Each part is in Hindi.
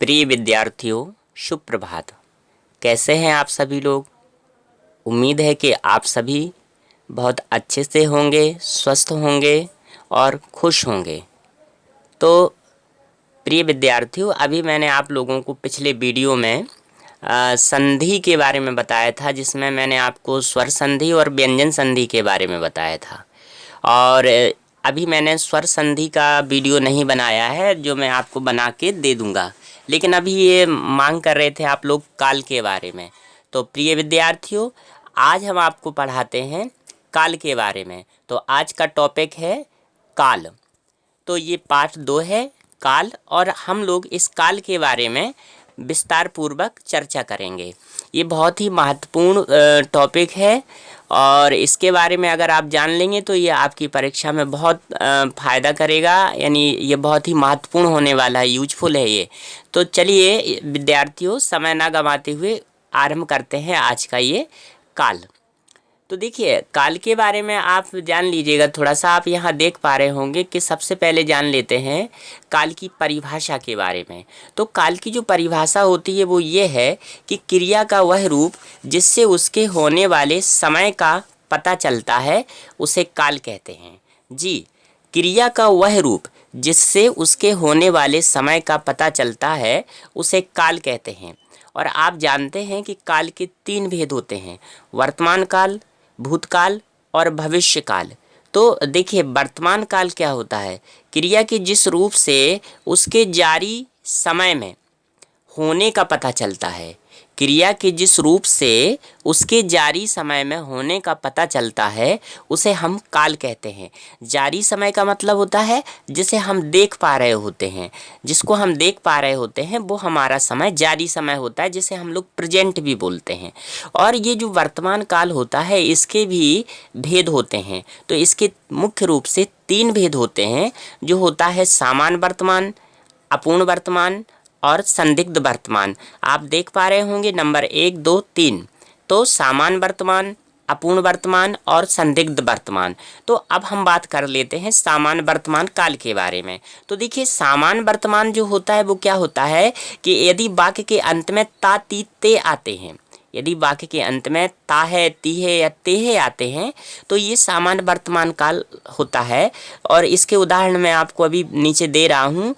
प्रिय विद्यार्थियों, शुभ प्रभात। कैसे हैं आप सभी लोग? उम्मीद है कि आप सभी बहुत अच्छे से होंगे, स्वस्थ होंगे और खुश होंगे। तो प्रिय विद्यार्थियों, अभी मैंने आप लोगों को पिछले वीडियो में संधि के बारे में बताया था, जिसमें मैंने आपको स्वर संधि और व्यंजन संधि के बारे में बताया था। और अभी मैंने स्वर संधि का वीडियो नहीं बनाया है, जो मैं आपको बना के दे दूंगा। लेकिन अभी ये मांग कर रहे थे आप लोग काल के बारे में। तो प्रिय विद्यार्थियों, आज हम आपको पढ़ाते हैं काल के बारे में। तो आज का टॉपिक है काल। तो ये पार्ट 2 है, काल, और हम लोग इस काल के बारे में विस्तार पूर्वक चर्चा करेंगे। ये बहुत ही महत्वपूर्ण टॉपिक है और इसके बारे में अगर आप जान लेंगे तो ये आपकी परीक्षा में बहुत फ़ायदा करेगा। यानी ये बहुत ही महत्वपूर्ण होने वाला है, यूजफुल है ये। तो चलिए विद्यार्थियों, समय ना गंवाते हुए आरंभ करते हैं आज का ये काल। तो देखिए, काल के बारे में आप जान लीजिएगा थोड़ा सा। आप यहाँ देख पा रहे होंगे कि सबसे पहले जान लेते हैं काल की परिभाषा के बारे में। तो काल की जो परिभाषा होती है वो ये है कि क्रिया का वह रूप जिससे उसके होने वाले समय का पता चलता है, उसे काल कहते हैं। जी, क्रिया का वह रूप जिससे उसके होने वाले समय का पता चलता है, उसे काल कहते हैं। और आप जानते हैं कि काल के 3 भेद होते हैं: वर्तमान काल, भूतकाल और भविष्य काल। तो देखिए, वर्तमान काल क्या होता है? क्रिया के जिस रूप से उसके जारी समय में होने का पता चलता है। क्रिया के जिस रूप से उसके जारी समय में होने का पता चलता है, उसे हम काल कहते हैं। जारी समय का मतलब होता है जिसे हम देख पा रहे होते हैं। जिसको हम देख पा रहे होते हैं वो हमारा समय जारी समय होता है, जिसे हम लोग प्रेजेंट भी बोलते हैं। और ये जो वर्तमान काल होता है, इसके भी भेद होते हैं। तो इसके मुख्य रूप से 3 भेद होते हैं, जो होता है सामान्य वर्तमान, अपूर्ण वर्तमान और संदिग्ध वर्तमान। आप देख पा रहे होंगे नंबर 1, 2, 3। तो सामान्य वर्तमान, अपूर्ण वर्तमान और संदिग्ध वर्तमान। तो अब हम बात कर लेते हैं सामान्य वर्तमान काल के बारे में। तो देखिए, सामान्य वर्तमान जो होता है वो क्या होता है कि यदि वाक्य के अंत में ता, ती, ते आते हैं, यदि वाक्य के अंत में ता है, ती है या ते है आते हैं, तो ये सामान्य वर्तमान काल होता है। और इसके उदाहरण मैं आपको अभी नीचे दे रहा हूँ,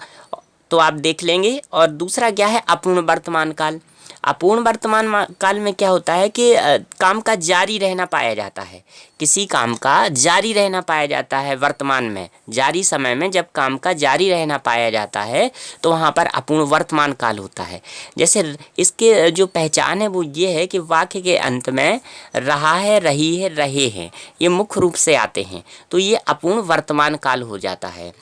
तो आप देख लेंगे। और दूसरा क्या है? अपूर्ण वर्तमान काल। अपूर्ण वर्तमान काल में क्या होता है कि काम का जारी रहना पाया जाता है। किसी काम का जारी रहना पाया जाता है वर्तमान में, जारी समय में जब काम का जारी रहना पाया जाता है, तो वहाँ पर अपूर्ण वर्तमान काल होता है। जैसे इसके जो पहचान है वो ये है कि वाक्य के अंत में रहा है, रही है, रहे हैं, ये मुख्य रूप से आते हैं, तो ये अपूर्ण वर्तमान काल हो जाता है।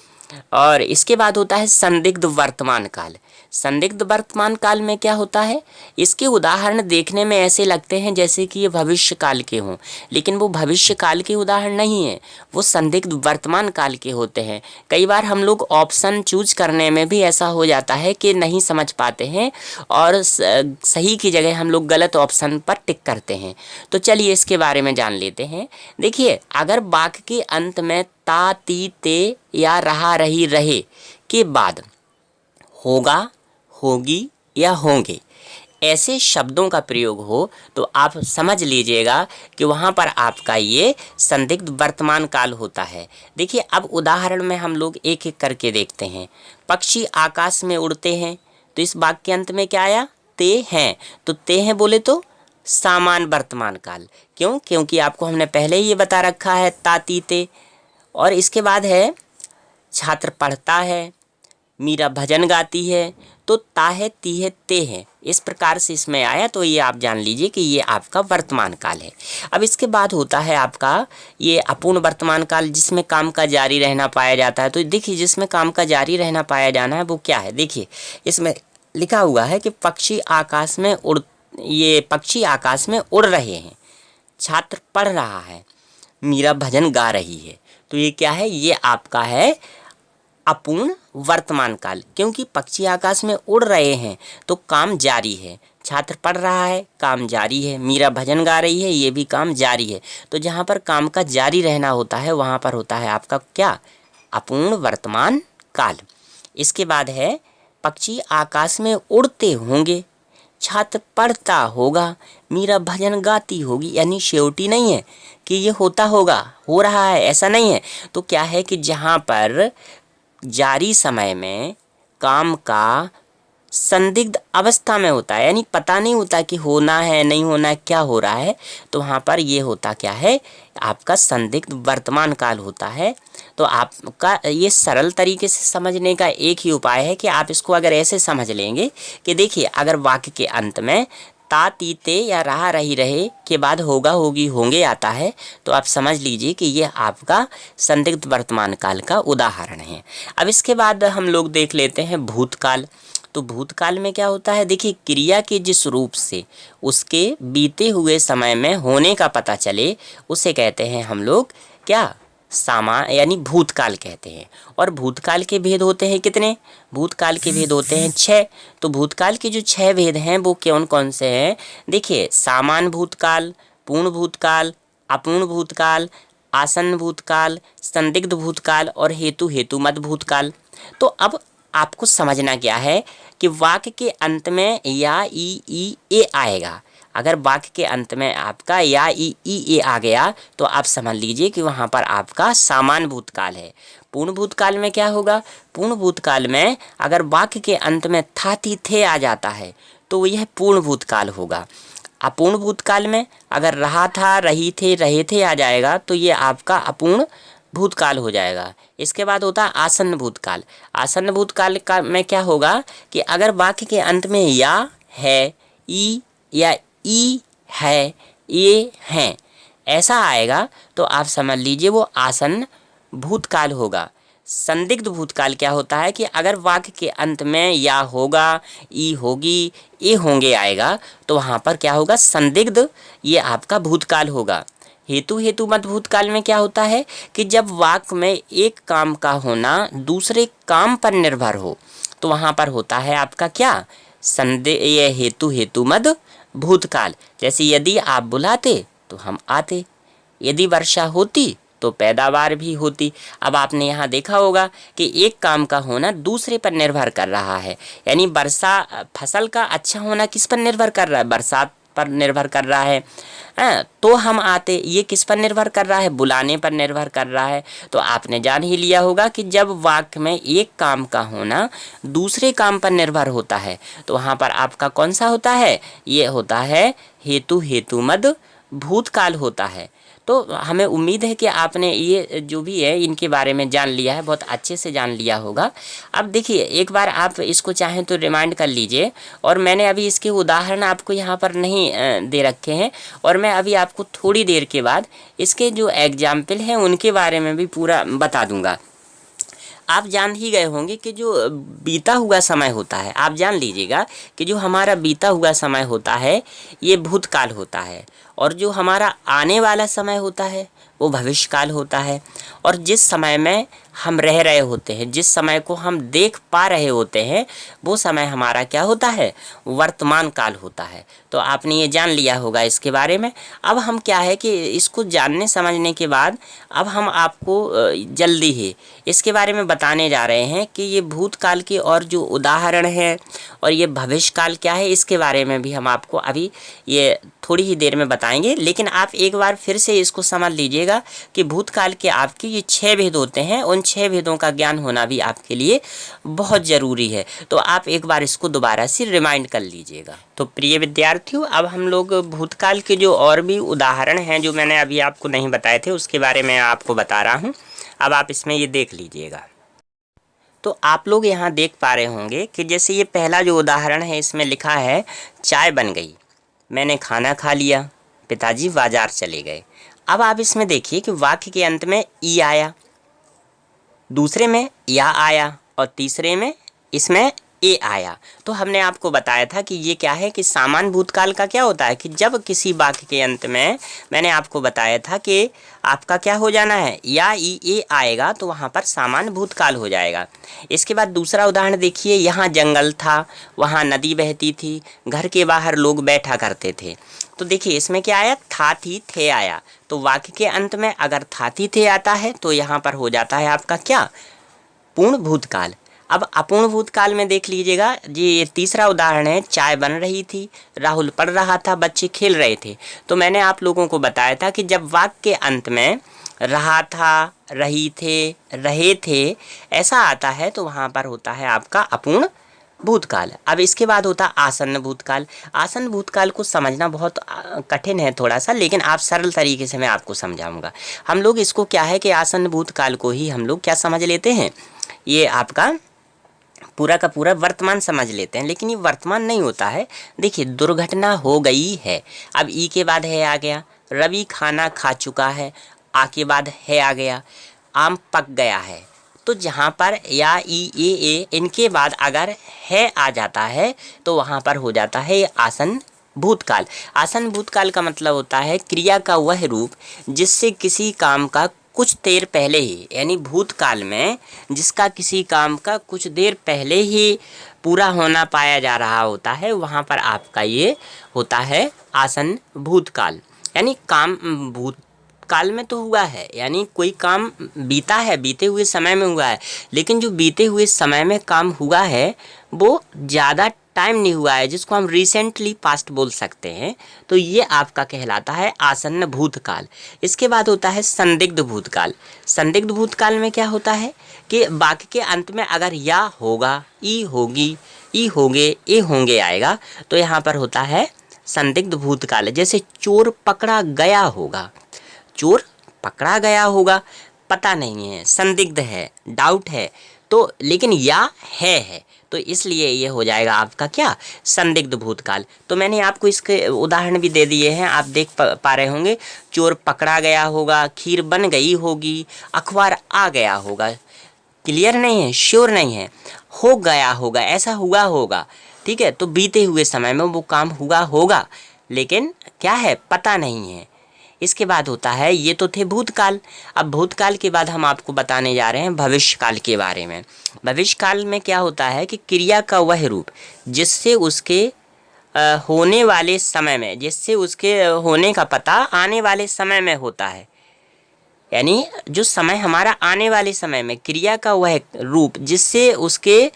और इसके बाद होता है संदिग्ध वर्तमान काल। संदिग्ध वर्तमान काल में क्या होता है? इसके उदाहरण देखने में ऐसे लगते हैं जैसे कि ये भविष्य काल के हों, लेकिन वो भविष्य काल के उदाहरण नहीं है, वो संदिग्ध वर्तमान काल के होते हैं। कई बार हम लोग ऑप्शन चूज करने में भी ऐसा हो जाता है कि नहीं समझ पाते हैं और सही की जगह हम लोग गलत ऑप्शन पर टिक करते हैं। तो चलिए इसके बारे में जान लेते हैं। देखिए, अगर वाक्य के अंत में ता, ती, ते या रहा, रही, रहे के बाद होगा, होगी या होंगे ऐसे शब्दों का प्रयोग हो, तो आप समझ लीजिएगा कि वहाँ पर आपका ये संदिग्ध वर्तमान काल होता है। देखिए, अब उदाहरण में हम लोग एक एक करके देखते हैं। पक्षी आकाश में उड़ते हैं, तो इस वाक्य के अंत में क्या आया? ते हैं। तो ते हैं बोले तो सामान्य वर्तमान काल। क्यों? क्योंकि आपको हमने पहले ही ये बता रखा है ता, ती, ते। और इसके बाद है छात्र पढ़ता है, मीरा भजन गाती है। तो ता है, ती है, ते है, इस प्रकार से इसमें आया, तो ये आप जान लीजिए कि ये आपका वर्तमान काल है। अब इसके बाद होता है आपका ये अपूर्ण वर्तमान काल, जिसमें काम का जारी रहना पाया जाता है। तो देखिए, जिसमें काम का जारी रहना पाया जाना है वो क्या है? देखिए, इसमें लिखा हुआ है कि पक्षी आकाश में उड़ रहे हैं, छात्र पढ़ रहा है, मीरा भजन गा रही है। तो ये क्या है? ये आपका है अपूर्ण वर्तमान काल, क्योंकि पक्षी आकाश में उड़ रहे हैं तो काम जारी है, छात्र पढ़ रहा है, काम जारी है, मीरा भजन गा रही है, ये भी काम जारी है। तो जहाँ पर काम का जारी रहना होता है वहाँ पर होता है आपका क्या? अपूर्ण वर्तमान काल। इसके बाद है पक्षी आकाश में उड़ते होंगे, छात्र पढ़ता होगा, मीरा भजन गाती होगी। यानी श्योरिटी नहीं है कि ये होता होगा, हो रहा है, ऐसा नहीं है। तो क्या है कि जहाँ पर जारी समय में काम का संदिग्ध अवस्था में होता है, यानी पता नहीं होता कि होना है नहीं होना है, क्या हो रहा है, तो वहाँ पर ये होता क्या है, आपका संदिग्ध वर्तमान काल होता है। तो आपका ये सरल तरीके से समझने का एक ही उपाय है कि आप इसको अगर ऐसे समझ लेंगे कि देखिए, अगर वाक्य के अंत में ता तीते या रहा रही रहे के बाद होगा होगी होंगे आता है, तो आप समझ लीजिए कि ये आपका संदिग्ध वर्तमान काल का उदाहरण है। अब इसके बाद हम लोग देख लेते हैं भूतकाल। तो भूतकाल में क्या होता है, देखिए, क्रिया के जिस रूप से उसके बीते हुए समय में होने का पता चले उसे कहते हैं हम लोग क्या, यानी भूतकाल कहते हैं। और भूतकाल के भेद होते हैं कितने, भूतकाल के भेद होते हैं 6। तो भूतकाल के जो 6 भेद हैं वो कौन कौन से हैं, देखिए, सामान्य भूतकाल, पूर्ण भूतकाल, अपूर्ण भूतकाल, आसन्न भूतकाल, संदिग्ध भूतकाल और हेतुमत भूतकाल। तो अब आपको समझना क्या है कि वाक्य के अंत में या ई ए आएगा। अगर वाक्य के अंत में आपका या ई ए आ गया तो आप समझ लीजिए कि वहाँ पर आपका सामान्य भूतकाल है। पूर्ण भूतकाल में क्या होगा, पूर्ण भूतकाल में अगर वाक्य के अंत में था थी थे आ जाता है तो यह पूर्ण भूतकाल होगा। अपूर्ण भूतकाल में अगर रहा था रही थे रहे थे आ जाएगा तो ये आपका अपूर्ण भूतकाल हो जाएगा। इसके बाद होता है आसन्न भूतकाल। आसन्न भूतकाल का में क्या होगा कि अगर वाक्य के अंत में या है, ई या ई है, ये हैं, ऐसा आएगा तो आप समझ लीजिए वो आसन्न भूतकाल होगा। संदिग्ध भूतकाल क्या होता है कि अगर वाक्य के अंत में या होगा, ई होगी, ए होंगे आएगा तो वहाँ पर क्या होगा, संदिग्ध, ये आपका भूतकाल होगा। हेतुमत भूतकाल में क्या होता है कि जब वाक्य में एक काम का होना दूसरे काम पर निर्भर हो तो वहाँ पर होता है आपका क्या, ये हेतुमत भूतकाल। जैसे यदि आप बुलाते तो हम आते, यदि वर्षा होती तो पैदावार भी होती। अब आपने यहाँ देखा होगा कि एक काम का होना दूसरे पर निर्भर कर रहा है, यानी फसल का अच्छा होना किस पर निर्भर कर रहा है, बरसात पर निर्भर कर रहा है। तो हम आते, ये किस पर निर्भर कर रहा है, बुलाने पर निर्भर कर रहा है। तो आपने जान ही लिया होगा कि जब वाक्य में एक काम का होना दूसरे काम पर निर्भर होता है तो वहाँ पर आपका कौन सा होता है, ये होता है हेतुमत भूतकाल होता है। तो हमें उम्मीद है कि आपने ये जो भी है इनके बारे में जान लिया है, बहुत अच्छे से जान लिया होगा। अब देखिए, एक बार आप इसको चाहें तो रिमाइंड कर लीजिए। और मैंने अभी इसके उदाहरण आपको यहाँ पर नहीं दे रखे हैं, और मैं अभी आपको थोड़ी देर के बाद इसके जो एग्जाम्पल हैं उनके बारे में भी पूरा बता दूँगा। आप जान ही गए होंगे कि जो बीता हुआ समय होता है, आप जान लीजिएगा कि जो हमारा बीता हुआ समय होता है ये भूतकाल होता है, और जो हमारा आने वाला समय होता है वो भविष्यकाल होता है। और जिस समय में हम रह रहे होते हैं, जिस समय को हम देख पा रहे होते हैं, वो समय हमारा क्या होता है, वर्तमान काल होता है। तो आपने ये जान लिया होगा इसके बारे में। अब हम क्या है कि इसको जानने समझने के बाद अब हम आपको जल्दी ही इसके बारे में बताने जा रहे हैं कि ये भूतकाल के और जो उदाहरण हैं और ये भविष्यकाल क्या है, इसके बारे में भी हम आपको अभी ये थोड़ी ही देर में बताएंगे। लेकिन आप एक बार फिर से इसको समझ लीजिएगा कि भूतकाल के आपके ये 6 भेद होते हैं, उन 6 भेदों का ज्ञान होना भी आपके लिए बहुत ज़रूरी है। तो आप एक बार इसको दोबारा से रिमाइंड कर लीजिएगा। तो प्रिय विद्यार्थियों, अब हम लोग भूतकाल के जो और भी उदाहरण हैं जो मैंने अभी आपको नहीं बताए थे उसके बारे में आपको बता रहा हूँ। अब आप इसमें ये देख लीजिएगा। तो आप लोग यहाँ देख पा रहे होंगे कि जैसे ये पहला जो उदाहरण है इसमें लिखा है चाय बन गई, मैंने खाना खा लिया, पिताजी बाजार चले गए। अब आप इसमें देखिए कि वाक्य के अंत में ई आया, दूसरे में या आया और तीसरे में इसमें ए आया। तो हमने आपको बताया था कि ये क्या है कि सामान्य भूतकाल का क्या होता है कि जब किसी वाक्य के अंत में मैंने आपको बताया था कि आपका क्या हो जाना है, या ई ए आएगा तो वहाँ पर सामान्य भूतकाल हो जाएगा। इसके बाद दूसरा उदाहरण देखिए, यहाँ जंगल था, वहाँ नदी बहती थी, घर के बाहर लोग बैठा करते थे। तो देखिए इसमें क्या आया, था थी थे आया। तो वाक्य के अंत में अगर था थी थे आता है तो यहाँ पर हो जाता है आपका क्या, पूर्ण भूतकाल। अब अपूर्ण भूतकाल में देख लीजिएगा जी, ये तीसरा उदाहरण है। चाय बन रही थी, राहुल पढ़ रहा था, बच्चे खेल रहे थे। तो मैंने आप लोगों को बताया था कि जब वाक्य के अंत में रहा था, रही थे, रहे थे ऐसा आता है तो वहाँ पर होता है आपका अपूर्ण भूतकाल। अब इसके बाद होता आसन्न भूतकाल। आसन्न भूतकाल को समझना बहुत कठिन है थोड़ा सा, लेकिन आप सरल तरीके से मैं आपको समझाऊंगा। हम लोग इसको क्या है कि आसन्न भूतकाल को ही हम लोग क्या समझ लेते हैं, ये आपका पूरा का पूरा वर्तमान समझ लेते हैं, लेकिन ये वर्तमान नहीं होता है। देखिए, दुर्घटना हो गई है, अब ई के बाद है आ गया। रवि खाना खा चुका है, आ के बाद है आ गया। आम पक गया है, तो जहाँ पर या ई ए इनके बाद अगर है आ जाता है तो वहाँ पर हो जाता है आसन्न भूतकाल। आसन्न भूतकाल का मतलब होता है क्रिया का वह रूप जिससे किसी काम का कुछ देर पहले ही, यानी भूतकाल में जिसका किसी काम का कुछ देर पहले ही पूरा होना पाया जा रहा होता है, वहाँ पर आपका ये होता है आसन्न भूतकाल। यानी काम भूतकाल में तो हुआ है, यानी कोई काम बीता है, बीते हुए समय में हुआ है, लेकिन जो बीते हुए समय में काम हुआ है वो ज़्यादा टाइम नहीं हुआ है, जिसको हम रिसेंटली पास्ट बोल सकते हैं। तो ये आपका कहलाता है आसन्न भूतकाल। इसके बाद होता है संदिग्ध भूतकाल। संदिग्ध भूतकाल में क्या होता है कि वाक्य के अंत में अगर या होगा, ई होगी, ई होंगे, ए होंगे आएगा, तो यहाँ पर होता है संदिग्ध भूतकाल। जैसे चोर पकड़ा गया होगा, चोर पकड़ा गया होगा, पता नहीं है, संदिग्ध है, डाउट है, तो लेकिन या है, तो इसलिए ये हो जाएगा आपका क्या, संदिग्ध भूतकाल। तो मैंने आपको इसके उदाहरण भी दे दिए हैं, आप देख पा रहे होंगे। चोर पकड़ा गया होगा, खीर बन गई होगी, अखबार आ गया होगा। क्लियर नहीं है, श्योर नहीं है, हो गया होगा, ऐसा हुआ होगा, ठीक है। तो बीते हुए समय में वो काम हुआ होगा, लेकिन क्या है, पता नहीं है। इसके बाद होता है, ये तो थे भूतकाल। अब भूतकाल के बाद हम आपको बताने जा रहे हैं भविष्यकाल के बारे में। भविष्यकाल में क्या होता है कि क्रिया का वह रूप जिससे उसके होने वाले समय में, जिससे उसके होने का पता आने वाले समय में होता है। यानी जो समय हमारा आने वाले समय में, क्रिया का वह रूप जिससे उसके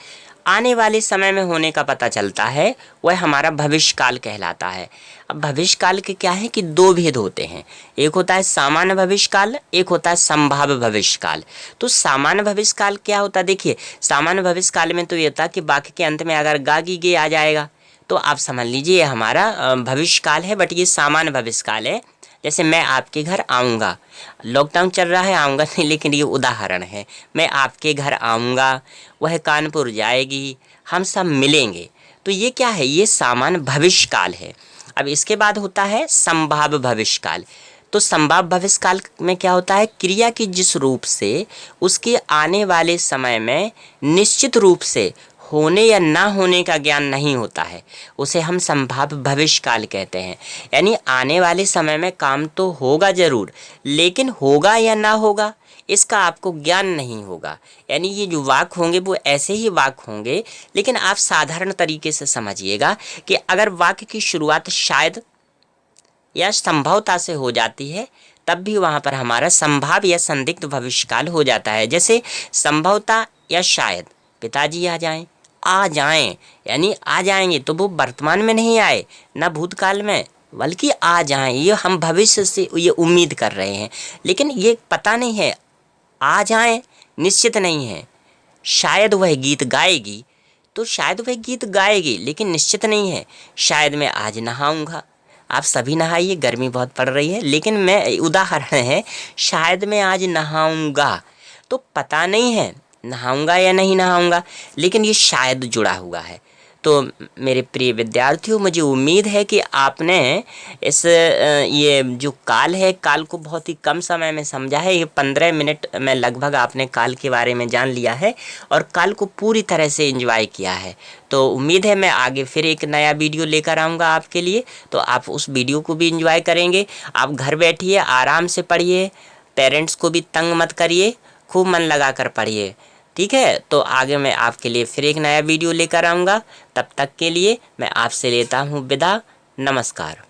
आने वाले समय में होने का पता चलता है, वह हमारा भविष्यकाल कहलाता है। अब भविष्यकाल के क्या है कि दो भेद होते हैं, एक होता है सामान्य भविष्यकाल, एक होता है संभाव्य भविष्यकाल। तो सामान्य भविष्यकाल क्या होता है, देखिए सामान्य भविष्यकाल में तो ये होता है कि वाक्य के अंत में अगर गा गी गे आ जाएगा तो आप समझ लीजिए ये हमारा भविष्यकाल है, बट ये सामान्य भविष्यकाल है। जैसे मैं आपके घर आऊँगा, लॉकडाउन चल रहा है, आऊँगा नहीं, लेकिन ये उदाहरण है। मैं आपके घर आऊँगा, वह कानपुर जाएगी, हम सब मिलेंगे, तो ये क्या है, ये सामान्य भविष्यकाल है। अब इसके बाद होता है संभाव्य भविष्यकाल। तो संभाव्य भविष्यकाल में क्या होता है, क्रिया की जिस रूप से उसके आने वाले समय में निश्चित रूप से होने या ना होने का ज्ञान नहीं होता है, उसे हम संभाव्य भविष्यकाल कहते हैं। यानी आने वाले समय में काम तो होगा ज़रूर, लेकिन होगा या ना होगा इसका आपको ज्ञान नहीं होगा। यानी ये जो वाक्य होंगे वो ऐसे ही वाक्य होंगे, लेकिन आप साधारण तरीके से समझिएगा कि अगर वाक्य की शुरुआत शायद या संभवता से हो जाती है, तब भी वहाँ पर हमारा संभाव्य या संदिग्ध भविष्यकाल हो जाता है। जैसे संभवता या शायद पिताजी आ जाएं, यानी आ जाएंगे, तो वो वर्तमान में नहीं आए ना भूतकाल में, बल्कि आ जाएं, ये हम भविष्य से ये उम्मीद कर रहे हैं, लेकिन ये पता नहीं है, आ जाएं निश्चित नहीं है। शायद वह गीत गाएगी, तो शायद वह गीत गाएगी, लेकिन निश्चित नहीं है। शायद मैं आज नहाऊंगा, आप सभी नहाइए, गर्मी बहुत पड़ रही है, लेकिन मैं उदाहरण है, शायद मैं आज नहाऊंगा, तो पता नहीं है नहाऊंगा या नहीं नहाऊंगा, लेकिन ये शायद जुड़ा हुआ है। तो मेरे प्रिय विद्यार्थियों, मुझे उम्मीद है कि आपने इस ये जो काल है, काल को बहुत ही कम समय में समझा है। ये 15 मिनट में लगभग आपने काल के बारे में जान लिया है और काल को पूरी तरह से एंजॉय किया है। तो उम्मीद है मैं आगे फिर एक नया वीडियो लेकर आऊँगा आपके लिए, तो आप उस वीडियो को भी एंजॉय करेंगे। आप घर बैठिए, आराम से पढ़िए, पेरेंट्स को भी तंग मत करिए, खूब मन लगा कर पढ़िए, ठीक है। तो आगे मैं आपके लिए फिर एक नया वीडियो लेकर आऊँगा, तब तक के लिए मैं आपसे लेता हूँ विदा। नमस्कार।